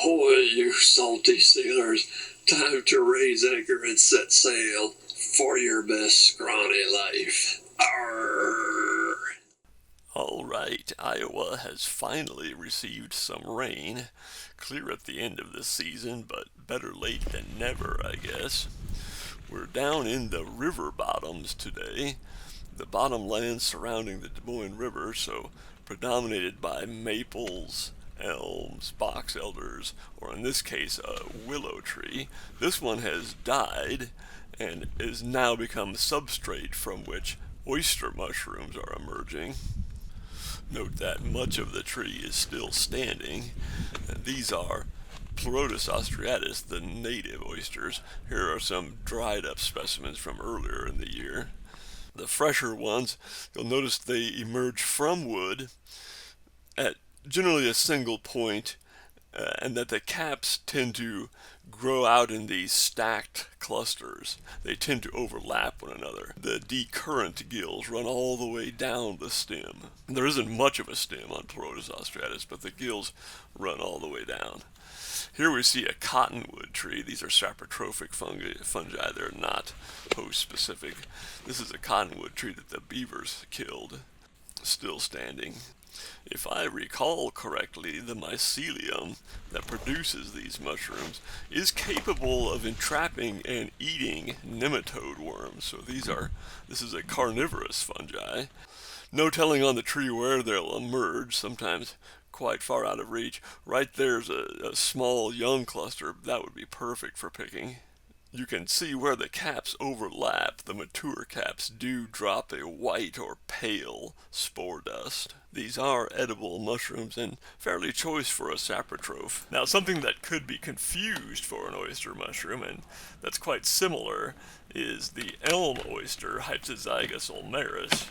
Ahoy, you salty sailors. Time to raise anchor and set sail for your best scrawny life. Arr! All right, Iowa has finally received some rain. Clear at the end of this season, but better late than never, I guess. We're down in the river bottoms today. The bottomlands surrounding the Des Moines River, so predominated by maples, elms, box elders, or in this case a willow tree. This one has died and is now become substrate from which oyster mushrooms are emerging. Note that much of the tree is still standing. These are Pleurotus ostreatus, the native oysters. Here are some dried up specimens from earlier in the year. The fresher ones, you'll notice they emerge from wood at generally a single point, and that the caps tend to grow out in these stacked clusters. They tend to overlap one another. The decurrent gills run all the way down the stem. There isn't much of a stem on Pleurotus ostreatus, but the gills run all the way down. Here we see a cottonwood tree. These are saprotrophic fungi. They're not host-specific. This is a cottonwood tree that the beavers killed, still standing. If I recall correctly, the mycelium that produces these mushrooms is capable of entrapping and eating nematode worms. So this is a carnivorous fungi. No telling on the tree where they'll emerge, sometimes quite far out of reach. Right there's a small young cluster. That would be perfect for picking. You can see where the caps overlap. The mature caps do drop a white or pale spore dust. These are edible mushrooms and fairly choice for a saprotroph. Now, something that could be confused for an oyster mushroom, and that's quite similar, is the elm oyster, Hypsizygus ulmaris.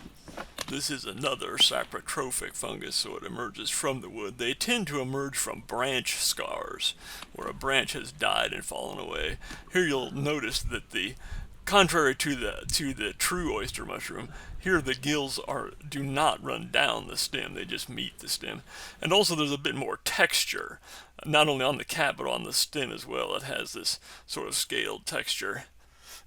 This is another saprotrophic fungus, so it emerges from the wood. They tend to emerge from branch scars, where a branch has died and fallen away. Here you'll notice that contrary to the true oyster mushroom, here the gills do not run down the stem, they just meet the stem. And also there's a bit more texture, not only on the cap but on the stem as well. It has this sort of scaled texture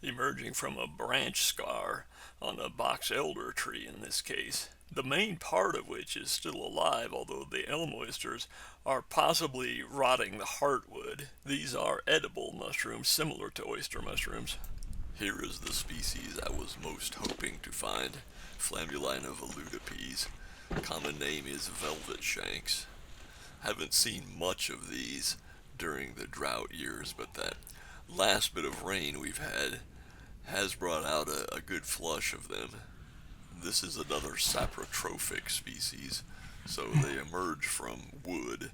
emerging from a branch scar on a box elder tree in this case, the main part of which is still alive, although the elm oysters are possibly rotting the heartwood. These are edible mushrooms similar to oyster mushrooms. Here is the species I was most hoping to find, Flammulina velutipes. Common name is velvet shanks. Haven't seen much of these during the drought years, but that last bit of rain we've had has brought out a good flush of them. This is another saprotrophic species, so they emerge from wood,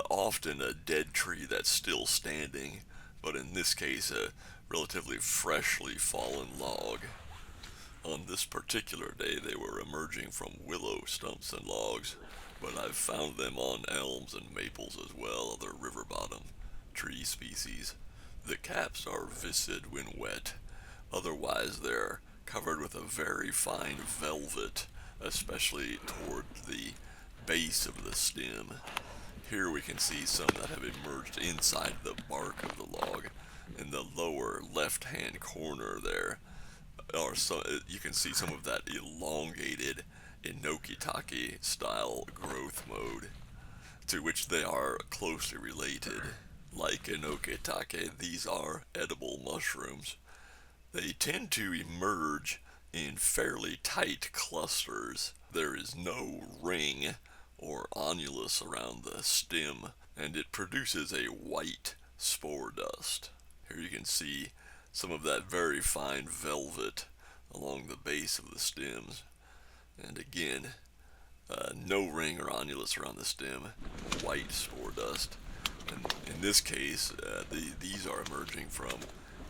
often a dead tree that's still standing, but in this case a relatively freshly fallen log. On this particular day they were emerging from willow stumps and logs, but I've found them on elms and maples as well, other river bottom tree species. The caps are viscid when wet. Otherwise, they're covered with a very fine velvet, especially toward the base of the stem. Here we can see some that have emerged inside the bark of the log. In the lower left-hand corner there, you can see some of that elongated Inokitake style growth mode, to which they are closely related. Like Inokitake, these are edible mushrooms. They tend to emerge in fairly tight clusters. There is no ring or annulus around the stem, and it produces a white spore dust. Here you can see some of that very fine velvet along the base of the stems. And again, no ring or annulus around the stem, white spore dust. And in this case, these are emerging from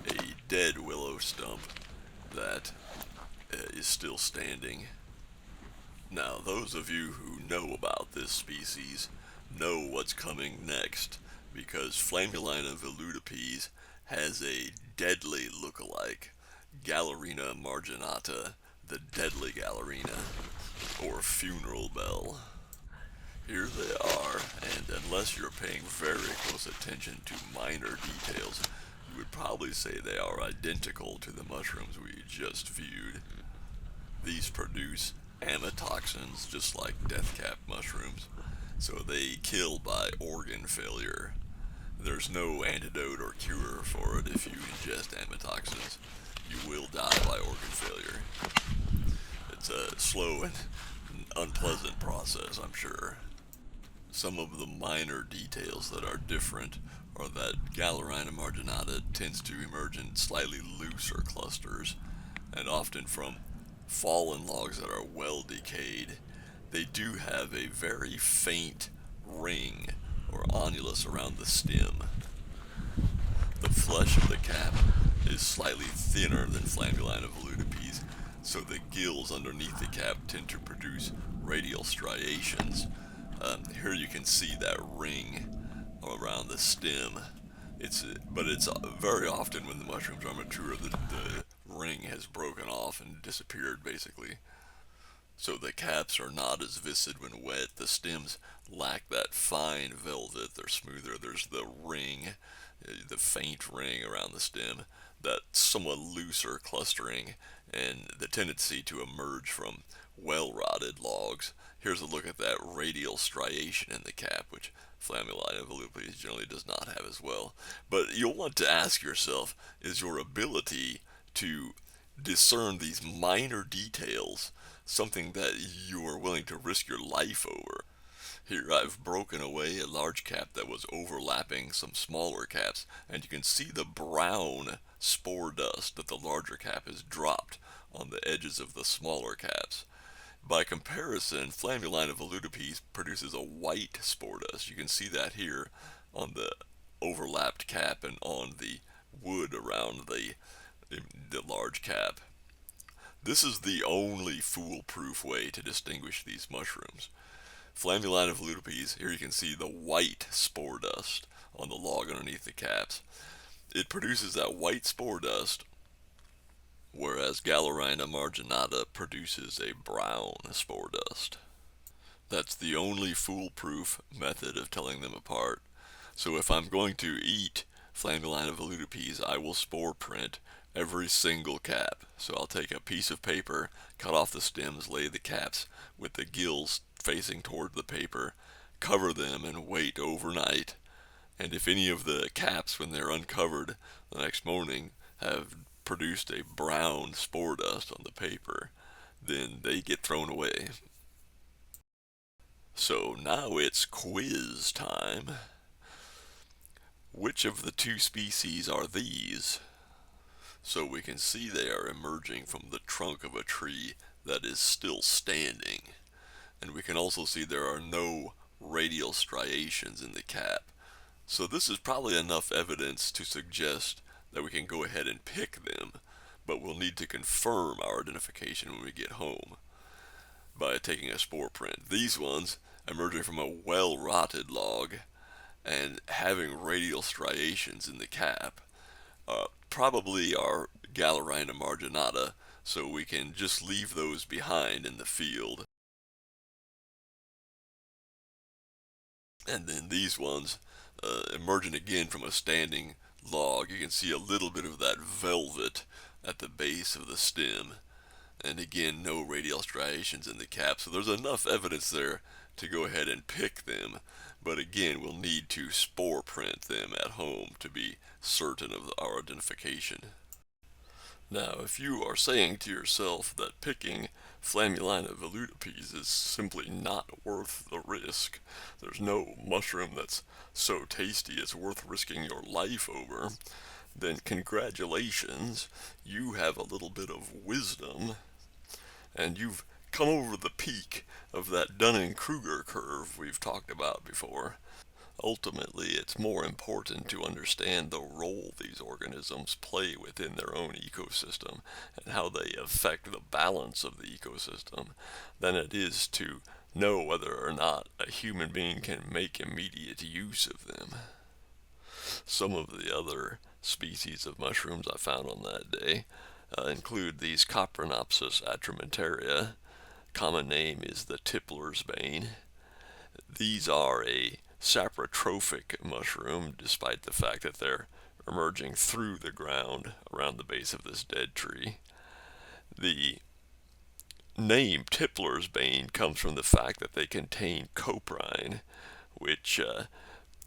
a dead willow stump that is still standing. Now, those of you who know about this species know what's coming next, because Flammulina velutipes has a deadly lookalike, Galerina marginata, the deadly Galerina, or funeral bell. Here they are, and unless you're paying very close attention to minor details, you would probably say they are identical to the mushrooms we just viewed. These produce amatoxins just like deathcap mushrooms, so they kill by organ failure. There's no antidote or cure for it if you ingest amatoxins. You will die by organ failure. It's a slow and unpleasant process, I'm sure. Some of the minor details that are different are that Galerina marginata tends to emerge in slightly looser clusters, and often from fallen logs that are well decayed. They do have a very faint ring or annulus around the stem. The flesh of the cap is slightly thinner than Flammulina velutipes, so the gills underneath the cap tend to produce radial striations. Here you can see that ring around the stem. But it's very often when the mushrooms are mature, the ring has broken off and disappeared basically. So the caps are not as viscid when wet. The stems lack that fine velvet. They're smoother. There's the ring, the faint ring around the stem, that somewhat looser clustering, and the tendency to emerge from well-rotted logs. Here's a look at that radial striation in the cap, which Flammulina velutipes generally does not have as well. But you'll want to ask yourself, is your ability to discern these minor details something that you are willing to risk your life over? Here I've broken away a large cap that was overlapping some smaller caps, and you can see the brown spore dust that the larger cap has dropped on the edges of the smaller caps. By comparison, Flammulina velutipes produces a white spore dust. You can see that here on the overlapped cap and on the wood around the large cap. This is the only foolproof way to distinguish these mushrooms. Flammulina velutipes, here you can see the white spore dust on the log underneath the caps. It produces that white spore dust, whereas Galerina marginata produces a brown spore dust. That's the only foolproof method of telling them apart. So if I'm going to eat Flammulina velutipes, I will spore print every single cap. So I'll take a piece of paper, cut off the stems, lay the caps with the gills facing toward the paper, cover them, and wait overnight. And if any of the caps, when they're uncovered the next morning, have produced a brown spore dust on the paper, then they get thrown away. So now it's quiz time. Which of the two species are these? So we can see they are emerging from the trunk of a tree that is still standing. And we can also see there are no radial striations in the cap. So this is probably enough evidence to suggest that we can go ahead and pick them, but we'll need to confirm our identification when we get home by taking a spore print. These ones, emerging from a well-rotted log and having radial striations in the cap, probably are Galerina marginata, so we can just leave those behind in the field. And then these ones, emerging again from a standing log, you can see a little bit of that velvet at the base of the stem. And again, no radial striations in the cap, so there's enough evidence there to go ahead and pick them. But again, we'll need to spore print them at home to be certain of our identification. Now, if you are saying to yourself that picking Flammulina velutipes is simply not worth the risk, there's no mushroom that's so tasty it's worth risking your life over, then congratulations, you have a little bit of wisdom, and you've come over the peak of that Dunning-Kruger curve we've talked about before. Ultimately, it's more important to understand the role these organisms play within their own ecosystem and how they affect the balance of the ecosystem than it is to know whether or not a human being can make immediate use of them. Some of the other species of mushrooms I found on that day include these Coprinopsis atramentaria. Common name is the tippler's bane. These are a saprotrophic mushroom, despite the fact that they're emerging through the ground around the base of this dead tree. The name tippler's bane comes from the fact that they contain coprine, which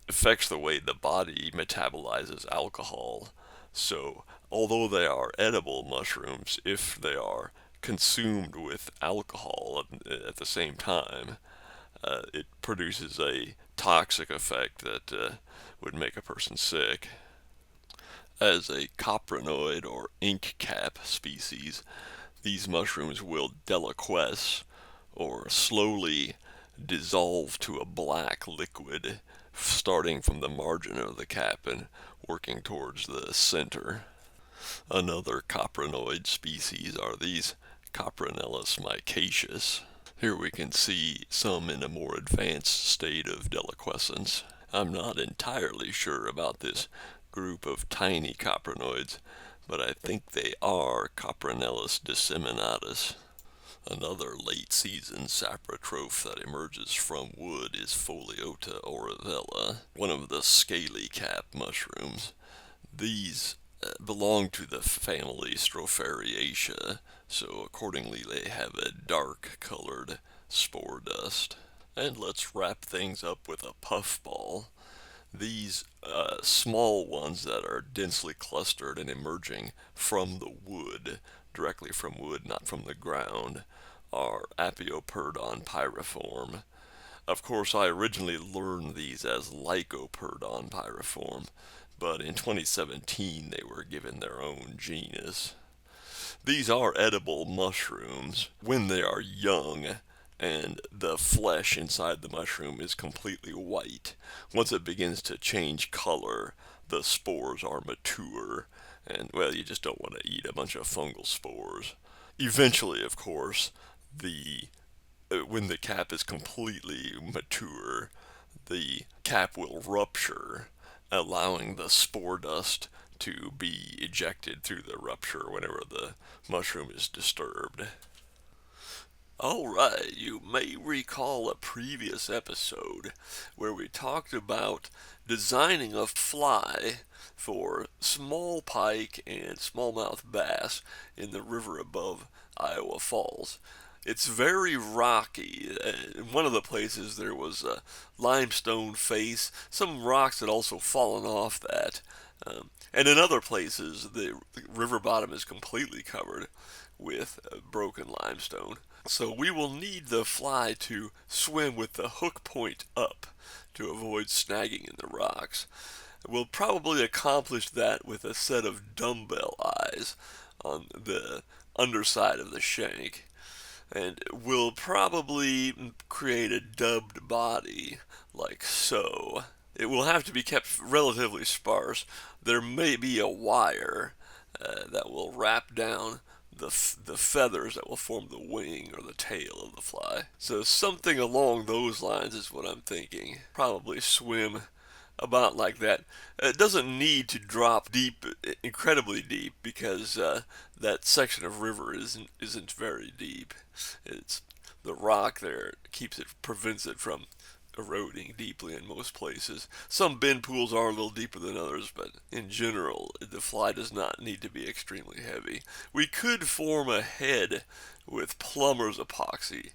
affects the way the body metabolizes alcohol. So, although they are edible mushrooms, if they are consumed with alcohol at the same time, it produces a toxic effect that would make a person sick. As a coprinoid or ink cap species, these mushrooms will deliquesce, or slowly dissolve to a black liquid, starting from the margin of the cap and working towards the center. Another coprinoid species are these Coprinellus micaceus. Here we can see some in a more advanced state of deliquescence. I'm not entirely sure about this group of tiny coprinoids, but I think they are Coprinellus disseminatus. Another late-season saprotroph that emerges from wood is Pholiota orivella, one of the scaly cap mushrooms. These belong to the family Strophareaceae, so accordingly they have a dark-colored spore dust. And let's wrap things up with a puffball. These small ones that are densely clustered and emerging from the wood, directly from wood, not from the ground, are Apioperdon pyriforme. Of course, I originally learned these as Lycoperdon pyriforme, but in 2017 they were given their own genus. These are edible mushrooms when they are young, and the flesh inside the mushroom is completely white. Once it begins to change color, the spores are mature, and, well, you just don't want to eat a bunch of fungal spores. Eventually, of course, when the cap is completely mature, the cap will rupture, allowing the spore dust to be ejected through the rupture whenever the mushroom is disturbed. Alright, you may recall a previous episode where we talked about designing a fly for small pike and smallmouth bass in the river above Iowa Falls. It's very rocky. In one of the places there was a limestone face, some rocks had also fallen off that. And in other places, the river bottom is completely covered with broken limestone. So we will need the fly to swim with the hook point up to avoid snagging in the rocks. We'll probably accomplish that with a set of dumbbell eyes on the underside of the shank. And we'll probably create a dubbed body, like so. It will have to be kept relatively sparse. There may be a wire that will wrap down the feathers that will form the wing or the tail of the fly. So something along those lines is what I'm thinking. Probably swim about like that. It doesn't need to drop deep, incredibly deep, because that section of river isn't very deep. It's the rock there prevents it from eroding deeply in most places. Some bend pools are a little deeper than others, but in general, the fly does not need to be extremely heavy. We could form a head with plumber's epoxy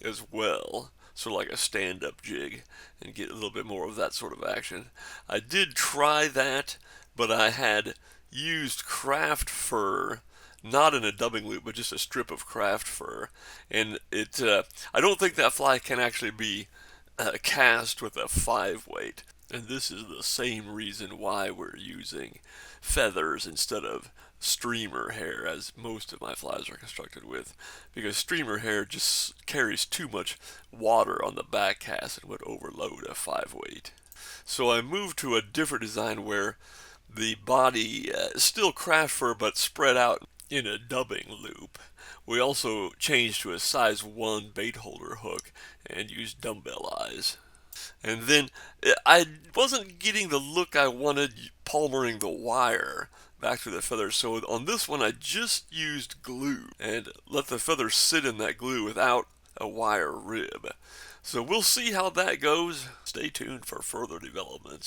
as well, sort of like a stand-up jig, and get a little bit more of that sort of action. I did try that, but I had used craft fur, not in a dubbing loop, but just a strip of craft fur, and I don't think that fly can actually be cast with a 5-weight. And this is the same reason why we're using feathers instead of streamer hair, as most of my flies are constructed with, because streamer hair just carries too much water on the back cast and would overload a 5-weight. So I moved to a different design where the body is still craft fur but spread out in a dubbing loop. We also changed to a size 1 bait holder hook and used dumbbell eyes. And then I wasn't getting the look I wanted palmering the wire back to the feathers, so on this one I just used glue and let the feathers sit in that glue without a wire rib. So we'll see how that goes. Stay tuned for further developments.